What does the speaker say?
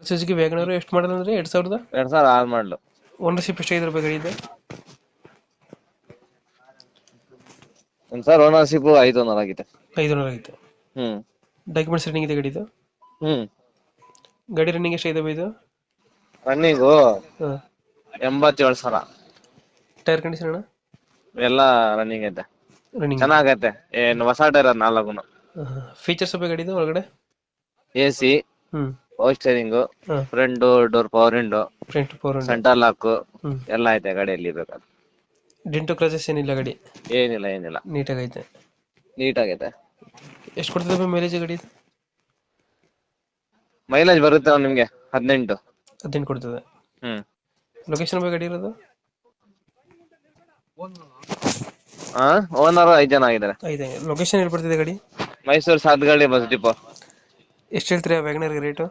Suzuki Wagon R ಎಷ್ಟು ಮಾಡಲ್ ಅಂದ್ರೆ 2000? 2006 ಮಾಡ್ಲು. Ownership ಎಷ್ಟಾಗಿದ್ರ ಬಗ್ಗೆ ಗಾಡಿ ಇದೆ? ಸರ್ ಓನರ್ಶಿಪ್ 5 ಓನರ್ ಆಗಿದೆ. 5 ಆಗೈತೆ. ಡಾಕ್ಯುಮೆಂಟ್ಸ್ ರನ್ನಿಂಗ್ ಇದೆ ಗಾಡಿದು? ಹ್ಮ್ ಗಾಡಿ ರನ್ನಿಂಗ್ ಎಷ್ಟಾಗಿದೆ ಇದು? ರನ್ನಿಂಗು ಹಾಂ. 87,000. ಟೈರ್ ಕಂಡೀಷನ್ ಅಣ್ಣ? ಎಲ್ಲ ರನ್ನಿಂಗ್ ಐತೆ, ರನ್ನಿಂಗ್. ಚೆನ್ನಾಗೈತೆ. ಏನ್ ಹೊಸ ಟೈರ್ 4. ಫೀಚರ್ಸ್ ಬಗ್ಗೆ ಗಾಡಿದು ಒಳಗಡೆ? AC, ಹ್ಞೂ. ಪವರ್ ಸ್ಟೇರಿಂಗ್, ಹಾಂ. Front door power window, front four hundred. Centre lock ಹ್ಞೂ. ಎಲ್ಲ ಐತೆ ಗಾಡಿಯಲ್ಲಿ. ಬೇಕಾದ್ರೆ ಡೆಂಟು ಕ್ರಾಚಸ್ ಏನಿಲ್ಲ ಗಾಡಿ? ಏನಿಲ್ಲ ನೀಟಾಗೈತೆ. ನೀಟಾಗೈತೆ. ಎಷ್ಟು ಕೊಡ್ತದೆ ಮೈಲೇಜ್ ಗಾಡಿ? ಮೈಲೇಜ್ ಬರುತ್ತೆ ನಿಮ್ಗೆ 18. 18 ಕೊಡ್ತದೆ. ಲೊಕೇಶನ್ ಬಗ್ಗೆ ಗಾಡಿ ಇರೋದು? ಓನರ್ 5 ಜನ ಆಗಿದ್ದಾರೆ. 5. ಲೊಕೇಶನ್ ಎಲ್ಲಿ ಬರ್ತಿದೆ ಗಾಡಿ? Mysuru Sathagalli bus depot. ಎಷ್ಟು ಹೇಳ್ತೀರಾ ವ್ಯಾಗನರ್ಗೆ ರೇಟು?